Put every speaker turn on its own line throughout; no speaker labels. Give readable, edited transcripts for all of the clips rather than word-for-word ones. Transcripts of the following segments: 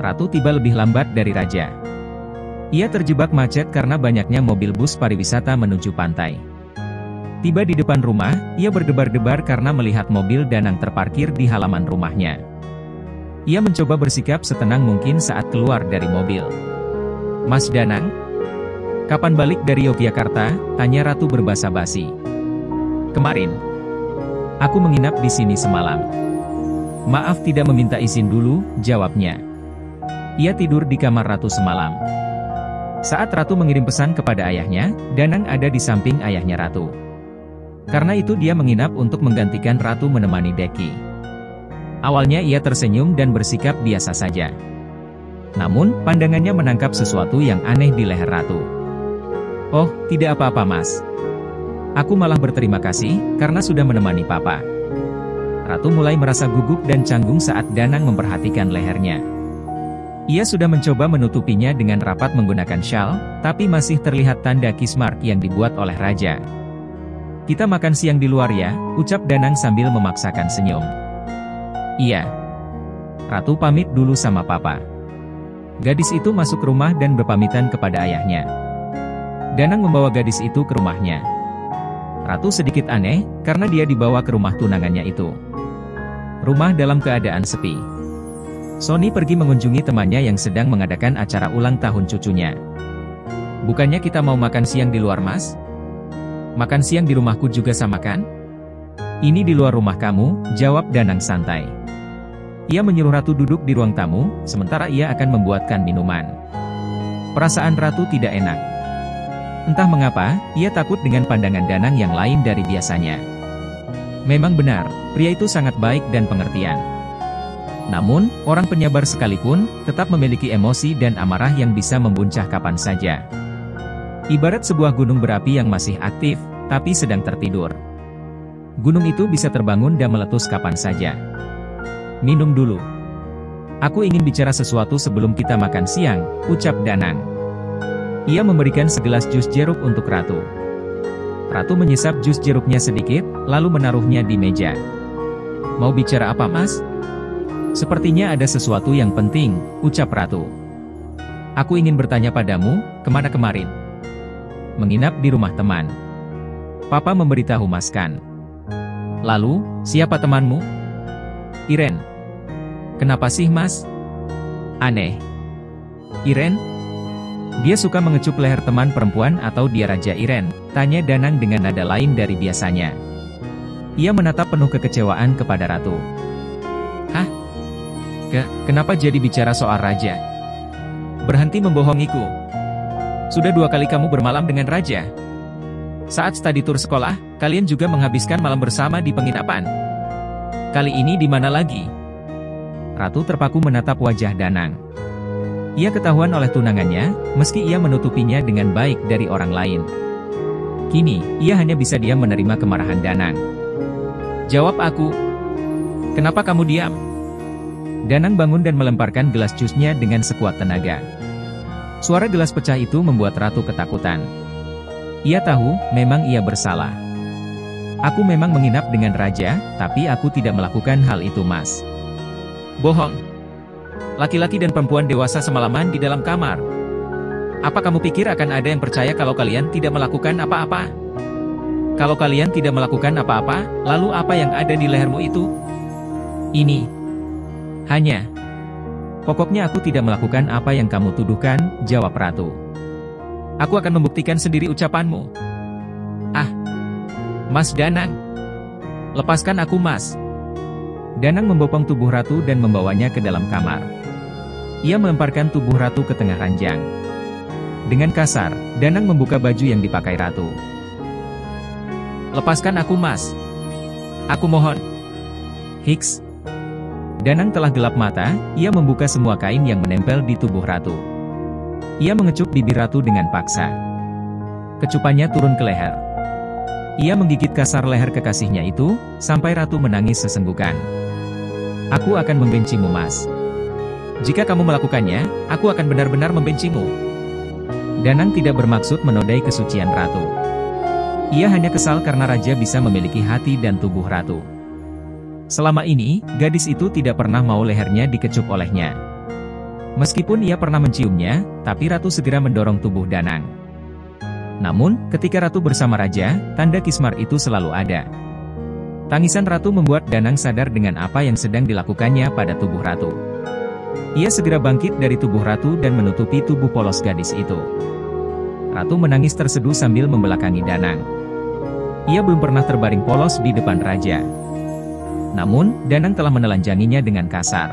Ratu tiba lebih lambat dari raja. Ia terjebak macet karena banyaknya mobil bus pariwisata menuju pantai. Tiba di depan rumah, ia berdebar-debar karena melihat mobil Danang terparkir di halaman rumahnya. Ia mencoba bersikap setenang mungkin saat keluar dari mobil. "Mas Danang? Kapan balik dari Yogyakarta?" tanya Ratu berbasa-basi. "Kemarin. Aku menginap di sini semalam." "Maaf tidak meminta izin dulu," jawabnya. Ia tidur di kamar Ratu semalam. Saat Ratu mengirim pesan kepada ayahnya, Danang ada di samping ayahnya Ratu. Karena itu dia menginap untuk menggantikan Ratu menemani Deki. Awalnya ia tersenyum dan bersikap biasa saja. Namun, pandangannya menangkap sesuatu yang aneh di leher Ratu. "Oh, tidak apa-apa Mas. Aku malah berterima kasih, karena sudah menemani Papa." Ratu mulai merasa gugup dan canggung saat Danang memperhatikan lehernya. Ia sudah mencoba menutupinya dengan rapat menggunakan syal, tapi masih terlihat tanda kiss mark yang dibuat oleh raja. "Kita makan siang di luar ya," ucap Danang sambil memaksakan senyum. "Iya." Ratu pamit dulu sama Papa. Gadis itu masuk rumah dan berpamitan kepada ayahnya. Danang membawa gadis itu ke rumahnya. Ratu sedikit aneh, karena dia dibawa ke rumah tunangannya itu. Rumah dalam keadaan sepi. Sony pergi mengunjungi temannya yang sedang mengadakan acara ulang tahun cucunya. "Bukannya kita mau makan siang di luar Mas? Makan siang di rumahku juga sama kan?" "Ini di luar rumah kamu," jawab Danang santai. Ia menyuruh Ratu duduk di ruang tamu, sementara ia akan membuatkan minuman. Perasaan Ratu tidak enak. Entah mengapa, ia takut dengan pandangan Danang yang lain dari biasanya. Memang benar, pria itu sangat baik dan pengertian. Namun, orang penyabar sekalipun, tetap memiliki emosi dan amarah yang bisa membuncah kapan saja. Ibarat sebuah gunung berapi yang masih aktif, tapi sedang tertidur. Gunung itu bisa terbangun dan meletus kapan saja. "Minum dulu. Aku ingin bicara sesuatu sebelum kita makan siang," ucap Danang. Ia memberikan segelas jus jeruk untuk Ratu. Ratu menyesap jus jeruknya sedikit, lalu menaruhnya di meja. "Mau bicara apa Mas?" "Sepertinya ada sesuatu yang penting," ucap Ratu. "Aku ingin bertanya padamu, kemana kemarin?" "Menginap di rumah teman." Papa memberitahu Mas kan. "Lalu, siapa temanmu?" "Iren." "Kenapa sih Mas?" "Aneh." "Iren? Dia suka mengecup leher teman perempuan atau dia Raja Iren?" tanya Danang dengan nada lain dari biasanya. Ia menatap penuh kekecewaan kepada Ratu. "Hah? Kenapa jadi bicara soal raja? Berhenti membohongiku. Sudah 2 kali kamu bermalam dengan raja. Saat study tour sekolah, kalian juga menghabiskan malam bersama di penginapan. Kali ini di mana lagi?" Ratu terpaku menatap wajah Danang. Ia ketahuan oleh tunangannya, meski ia menutupinya dengan baik dari orang lain. Kini, ia hanya bisa diam menerima kemarahan Danang. "Jawab aku. Kenapa kamu diam?" Danang bangun dan melemparkan gelas jusnya dengan sekuat tenaga. Suara gelas pecah itu membuat Ratu ketakutan. Ia tahu, memang ia bersalah. "Aku memang menginap dengan raja, tapi aku tidak melakukan hal itu Mas." "Bohong. Laki-laki dan perempuan dewasa semalaman di dalam kamar. Apa kamu pikir akan ada yang percaya kalau kalian tidak melakukan apa-apa? Kalau kalian tidak melakukan apa-apa, lalu apa yang ada di lehermu itu?" "Ini hanya. Pokoknya aku tidak melakukan apa yang kamu tuduhkan," jawab Ratu. "Aku akan membuktikan sendiri ucapanmu." "Ah, Mas Danang. Lepaskan aku Mas." Danang membopong tubuh Ratu dan membawanya ke dalam kamar. Ia melemparkan tubuh Ratu ke tengah ranjang. Dengan kasar, Danang membuka baju yang dipakai Ratu. "Lepaskan aku Mas. Aku mohon." "Hiks." Danang telah gelap mata, ia membuka semua kain yang menempel di tubuh Ratu. Ia mengecup bibir Ratu dengan paksa. Kecupannya turun ke leher. Ia menggigit kasar leher kekasihnya itu, sampai Ratu menangis sesenggukan. "Aku akan membencimu Mas. Jika kamu melakukannya, aku akan benar-benar membencimu." Danang tidak bermaksud menodai kesucian Ratu. Ia hanya kesal karena Raja bisa memiliki hati dan tubuh Ratu. Selama ini, gadis itu tidak pernah mau lehernya dikecup olehnya. Meskipun ia pernah menciumnya, tapi Ratu segera mendorong tubuh Danang. Namun, ketika Ratu bersama Raja, tanda kismar itu selalu ada. Tangisan Ratu membuat Danang sadar dengan apa yang sedang dilakukannya pada tubuh Ratu. Ia segera bangkit dari tubuh Ratu dan menutupi tubuh polos gadis itu. Ratu menangis terseduh sambil membelakangi Danang. Ia belum pernah terbaring polos di depan Raja. Namun, Danang telah menelanjanginya dengan kasar.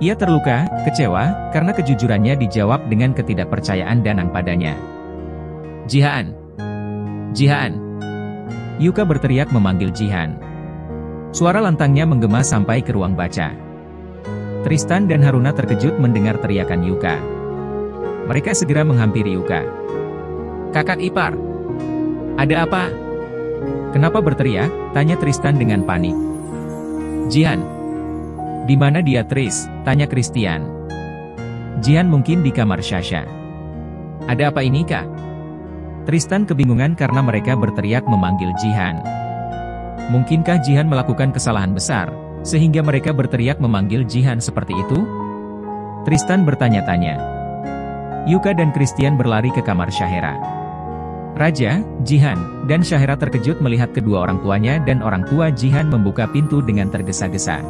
Ia terluka, kecewa, karena kejujurannya dijawab dengan ketidakpercayaan Danang padanya. "Jihan! Jihan!" Yuka berteriak memanggil Jihan. Suara lantangnya menggema sampai ke ruang baca. Tristan dan Haruna terkejut mendengar teriakan Yuka. Mereka segera menghampiri Yuka. "Kakak ipar! Ada apa?" "Kenapa berteriak?" tanya Tristan dengan panik. "Jihan! Di mana dia, Tris?" tanya Christian. "Jihan mungkin di kamar Sasha." "Ada apa ini, Kak?" Tristan kebingungan karena mereka berteriak memanggil Jihan. Mungkinkah Jihan melakukan kesalahan besar, sehingga mereka berteriak memanggil Jihan seperti itu? Tristan bertanya-tanya. Yuka dan Christian berlari ke kamar Shahera. Raja, Jihan, dan Shahera terkejut melihat kedua orang tuanya dan orang tua Jihan membuka pintu dengan tergesa-gesa.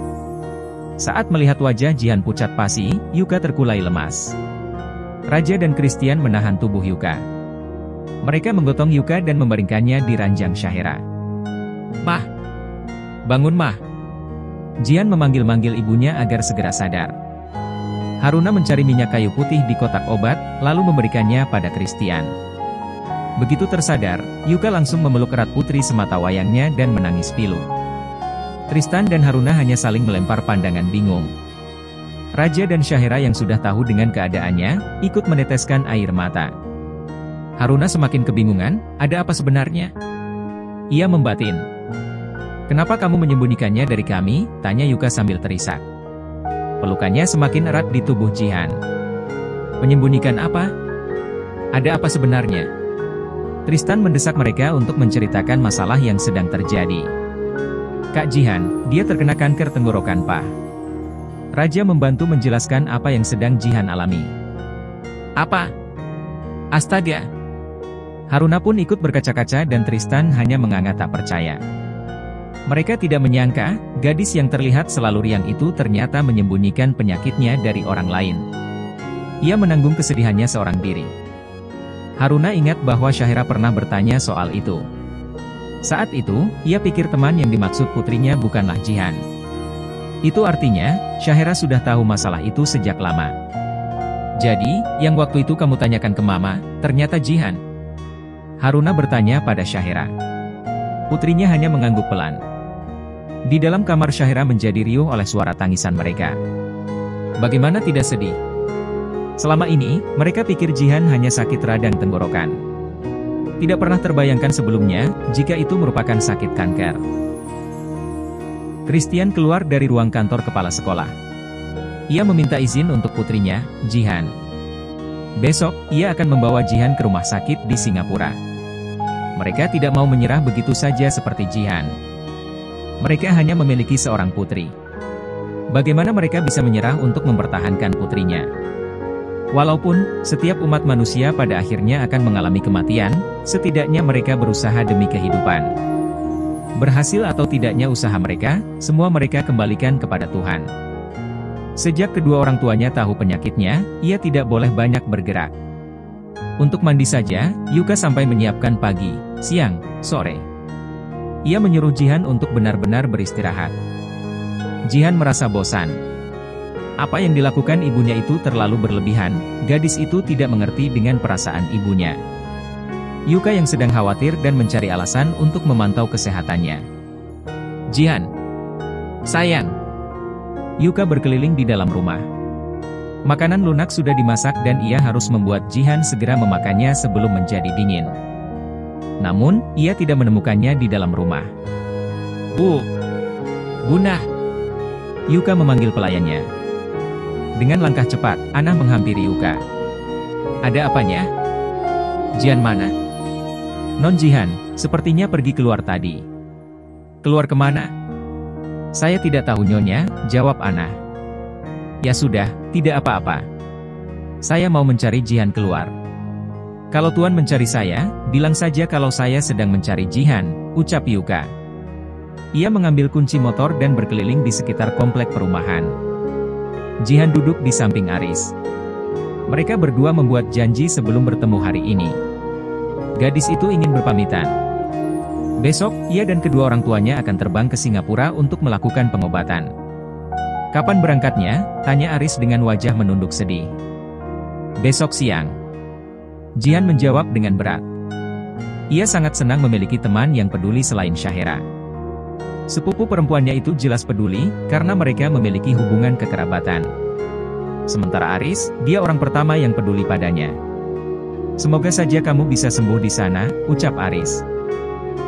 Saat melihat wajah Jihan pucat pasi, Yuka terkulai lemas. Raja dan Christian menahan tubuh Yuka. Mereka menggotong Yuka dan membaringkannya di ranjang Shahera. "Mah! Bangun, Mah!" Jihan memanggil-manggil ibunya agar segera sadar. Haruna mencari minyak kayu putih di kotak obat, lalu memberikannya pada Christian. Begitu tersadar, Yuka langsung memeluk erat putri semata wayangnya dan menangis pilu. Tristan dan Haruna hanya saling melempar pandangan bingung. Raja dan Shahera yang sudah tahu dengan keadaannya, ikut meneteskan air mata. Haruna semakin kebingungan, ada apa sebenarnya? Ia membatin. "Kenapa kamu menyembunyikannya dari kami?" tanya Yuka sambil terisak. Pelukannya semakin erat di tubuh Jihan. "Menyembunyikan apa? Ada apa sebenarnya?" Tristan mendesak mereka untuk menceritakan masalah yang sedang terjadi. "Kak Jihan, dia terkena kanker tenggorokan, Pak." Raja membantu menjelaskan apa yang sedang Jihan alami. "Apa? Astaga!" Haruna pun ikut berkaca-kaca dan Tristan hanya menganga tak percaya. Mereka tidak menyangka, gadis yang terlihat selalu riang itu ternyata menyembunyikan penyakitnya dari orang lain. Ia menanggung kesedihannya seorang diri. Haruna ingat bahwa Shahera pernah bertanya soal itu. Saat itu, ia pikir teman yang dimaksud putrinya bukanlah Jihan. Itu artinya, Shahera sudah tahu masalah itu sejak lama. "Jadi, yang waktu itu kamu tanyakan ke Mama, ternyata Jihan?" Haruna bertanya pada Shahera. Putrinya hanya mengangguk pelan. Di dalam kamar Shahera menjadi riuh oleh suara tangisan mereka. Bagaimana tidak sedih? Selama ini, mereka pikir Jihan hanya sakit radang tenggorokan. Tidak pernah terbayangkan sebelumnya, jika itu merupakan sakit kanker. Christian keluar dari ruang kantor kepala sekolah. Ia meminta izin untuk putrinya, Jihan. Besok, ia akan membawa Jihan ke rumah sakit di Singapura. Mereka tidak mau menyerah begitu saja seperti Jihan. Mereka hanya memiliki seorang putri. Bagaimana mereka bisa menyerah untuk mempertahankan putrinya? Walaupun, setiap umat manusia pada akhirnya akan mengalami kematian, setidaknya mereka berusaha demi kehidupan. Berhasil atau tidaknya usaha mereka, semua mereka kembalikan kepada Tuhan. Sejak kedua orang tuanya tahu penyakitnya, ia tidak boleh banyak bergerak. Untuk mandi saja, Yuka sampai menyiapkan pagi, siang, sore. Ia menyuruh Jihan untuk benar-benar beristirahat. Jihan merasa bosan. Apa yang dilakukan ibunya itu terlalu berlebihan, gadis itu tidak mengerti dengan perasaan ibunya. Yuka yang sedang khawatir dan mencari alasan untuk memantau kesehatannya. "Jihan, sayang." Yuka berkeliling di dalam rumah. Makanan lunak sudah dimasak dan ia harus membuat Jihan segera memakannya sebelum menjadi dingin. Namun, ia tidak menemukannya di dalam rumah. Bunda." Yuka memanggil pelayannya. Dengan langkah cepat, Anah menghampiri Yuka. "Ada apanya? Jihan mana?" "Non Jihan, sepertinya pergi keluar tadi." "Keluar kemana?" "Saya tidak tahu Nyonya," jawab Anah. Ya sudah, tidak apa-apa. Saya mau mencari Jihan keluar. Kalau Tuan mencari saya, bilang saja kalau saya sedang mencari Jihan, ucap Yuka. Ia mengambil kunci motor dan berkeliling di sekitar komplek perumahan. Jihan duduk di samping Aris. Mereka berdua membuat janji sebelum bertemu hari ini. Gadis itu ingin berpamitan. Besok, ia dan kedua orang tuanya akan terbang ke Singapura untuk melakukan pengobatan. Kapan berangkatnya? Tanya Aris dengan wajah menunduk sedih. Besok siang. Jihan menjawab dengan berat. Ia sangat senang memiliki teman yang peduli selain Syahera. Sepupu perempuannya itu jelas peduli, karena mereka memiliki hubungan kekerabatan. Sementara Aris, dia orang pertama yang peduli padanya. Semoga saja kamu bisa sembuh di sana, ucap Aris.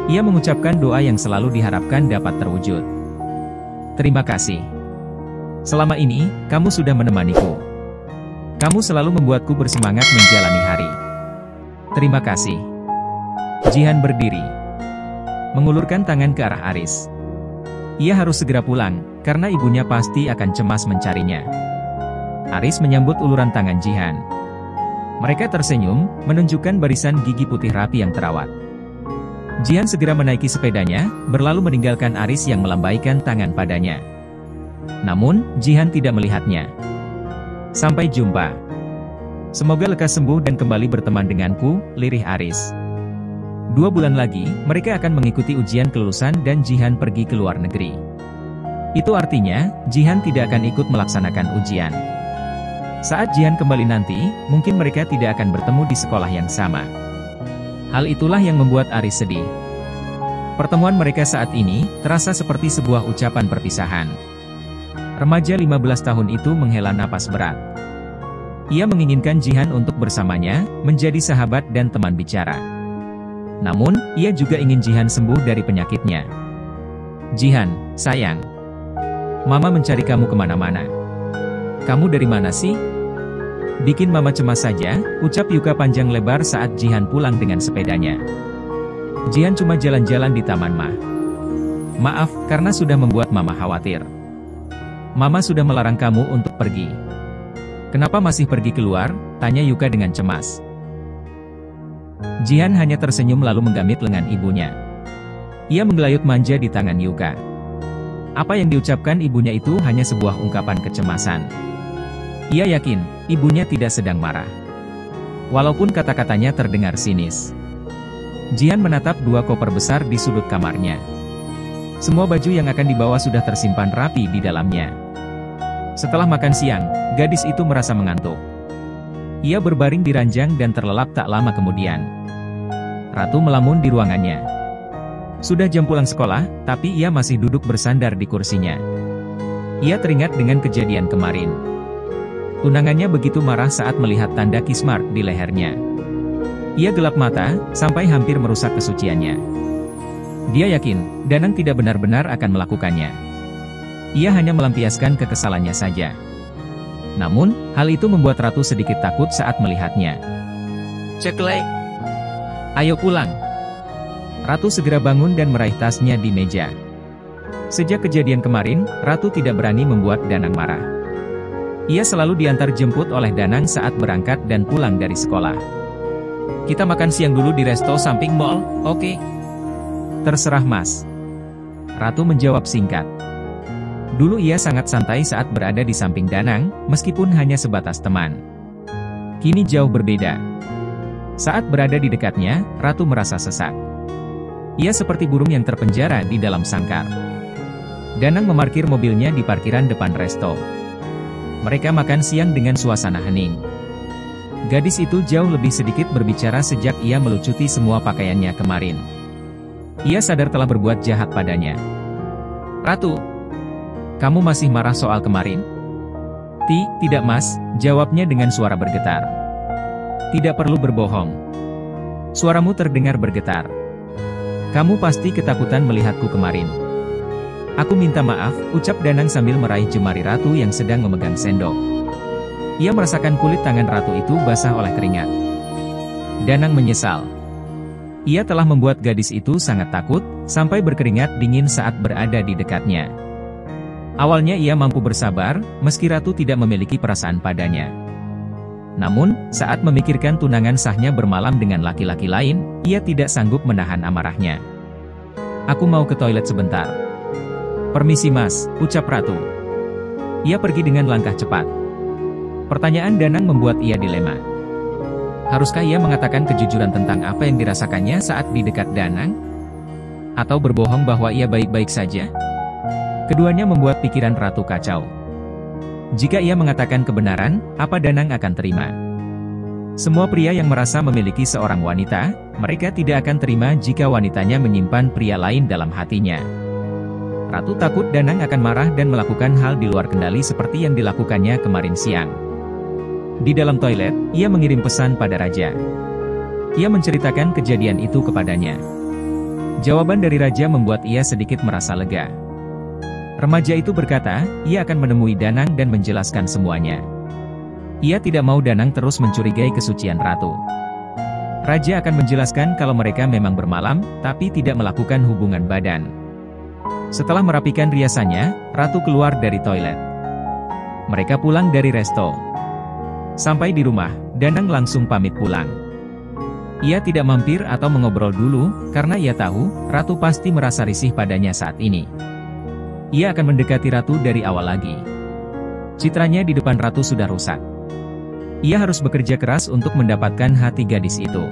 Ia mengucapkan doa yang selalu diharapkan dapat terwujud. Terima kasih. Selama ini, kamu sudah menemaniku. Kamu selalu membuatku bersemangat menjalani hari. Terima kasih. Jihan berdiri. Mengulurkan tangan ke arah Aris. Ia harus segera pulang, karena ibunya pasti akan cemas mencarinya. Aris menyambut uluran tangan Jihan. Mereka tersenyum, menunjukkan barisan gigi putih rapi yang terawat. Jihan segera menaiki sepedanya, berlalu meninggalkan Aris yang melambaikan tangan padanya. Namun, Jihan tidak melihatnya. Sampai jumpa. Semoga lekas sembuh dan kembali berteman denganku, lirih Aris. 2 bulan lagi, mereka akan mengikuti ujian kelulusan dan Jihan pergi ke luar negeri. Itu artinya, Jihan tidak akan ikut melaksanakan ujian. Saat Jihan kembali nanti, mungkin mereka tidak akan bertemu di sekolah yang sama. Hal itulah yang membuat Aris sedih. Pertemuan mereka saat ini, terasa seperti sebuah ucapan perpisahan. Remaja 15 tahun itu menghela napas berat. Ia menginginkan Jihan untuk bersamanya, menjadi sahabat dan teman bicara. Namun, ia juga ingin Jihan sembuh dari penyakitnya. Jihan, sayang. Mama mencari kamu kemana-mana. Kamu dari mana sih? Bikin mama cemas saja, ucap Yuka panjang lebar saat Jihan pulang dengan sepedanya. Jihan cuma jalan-jalan di taman Ma. Maaf, karena sudah membuat mama khawatir. Mama sudah melarang kamu untuk pergi. Kenapa masih pergi keluar? Tanya Yuka dengan cemas. Jihan hanya tersenyum lalu menggamit lengan ibunya. Ia menggelayut manja di tangan Yuka. Apa yang diucapkan ibunya itu hanya sebuah ungkapan kecemasan. Ia yakin, ibunya tidak sedang marah. Walaupun kata-katanya terdengar sinis. Jihan menatap 2 koper besar di sudut kamarnya. Semua baju yang akan dibawa sudah tersimpan rapi di dalamnya. Setelah makan siang, gadis itu merasa mengantuk. Ia berbaring di ranjang dan terlelap tak lama kemudian. Ratu melamun di ruangannya. Sudah jam pulang sekolah, tapi ia masih duduk bersandar di kursinya. Ia teringat dengan kejadian kemarin. Tunangannya begitu marah saat melihat tanda kiss mark di lehernya. Ia gelap mata, sampai hampir merusak kesuciannya. Dia yakin, Danang tidak benar-benar akan melakukannya. Ia hanya melampiaskan kekesalannya saja. Namun, hal itu membuat Ratu sedikit takut saat melihatnya. Ceklek! Ayo pulang! Ratu segera bangun dan meraih tasnya di meja. Sejak kejadian kemarin, Ratu tidak berani membuat Danang marah. Ia selalu diantar jemput oleh Danang saat berangkat dan pulang dari sekolah. Kita makan siang dulu di resto samping mall, oke? Terserah mas. Ratu menjawab singkat. Dulu ia sangat santai saat berada di samping Danang, meskipun hanya sebatas teman. Kini jauh berbeda. Saat berada di dekatnya, Ratu merasa sesak. Ia seperti burung yang terpenjara di dalam sangkar. Danang memarkir mobilnya di parkiran depan resto. Mereka makan siang dengan suasana hening. Gadis itu jauh lebih sedikit berbicara sejak ia melucuti semua pakaiannya kemarin. Ia sadar telah berbuat jahat padanya. Ratu, kamu masih marah soal kemarin? Tidak mas, jawabnya dengan suara bergetar. Tidak perlu berbohong. Suaramu terdengar bergetar. Kamu pasti ketakutan melihatku kemarin. Aku minta maaf, ucap Danang sambil meraih jemari Ratu yang sedang memegang sendok. Ia merasakan kulit tangan Ratu itu basah oleh keringat. Danang menyesal. Ia telah membuat gadis itu sangat takut, sampai berkeringat dingin saat berada di dekatnya. Awalnya ia mampu bersabar, meski ratu tidak memiliki perasaan padanya. Namun, saat memikirkan tunangan sahnya bermalam dengan laki-laki lain, ia tidak sanggup menahan amarahnya. "Aku mau ke toilet sebentar." "Permisi mas," ucap ratu. Ia pergi dengan langkah cepat. Pertanyaan Danang membuat ia dilema. Haruskah ia mengatakan kejujuran tentang apa yang dirasakannya saat di dekat Danang? Atau berbohong bahwa ia baik-baik saja? Keduanya membuat pikiran ratu kacau. Jika ia mengatakan kebenaran, apa Danang akan terima? Semua pria yang merasa memiliki seorang wanita, mereka tidak akan terima jika wanitanya menyimpan pria lain dalam hatinya. Ratu takut Danang akan marah dan melakukan hal di luar kendali seperti yang dilakukannya kemarin siang. Di dalam toilet, ia mengirim pesan pada raja. Ia menceritakan kejadian itu kepadanya. Jawaban dari raja membuat ia sedikit merasa lega. Remaja itu berkata, ia akan menemui Danang dan menjelaskan semuanya. Ia tidak mau Danang terus mencurigai kesucian ratu. Raja akan menjelaskan kalau mereka memang bermalam, tapi tidak melakukan hubungan badan. Setelah merapikan riasannya, ratu keluar dari toilet. Mereka pulang dari resto. Sampai di rumah, Danang langsung pamit pulang. Ia tidak mampir atau mengobrol dulu, karena ia tahu, ratu pasti merasa risih padanya saat ini. Ia akan mendekati ratu dari awal lagi. Citranya di depan ratu sudah rusak. Ia harus bekerja keras untuk mendapatkan hati gadis itu.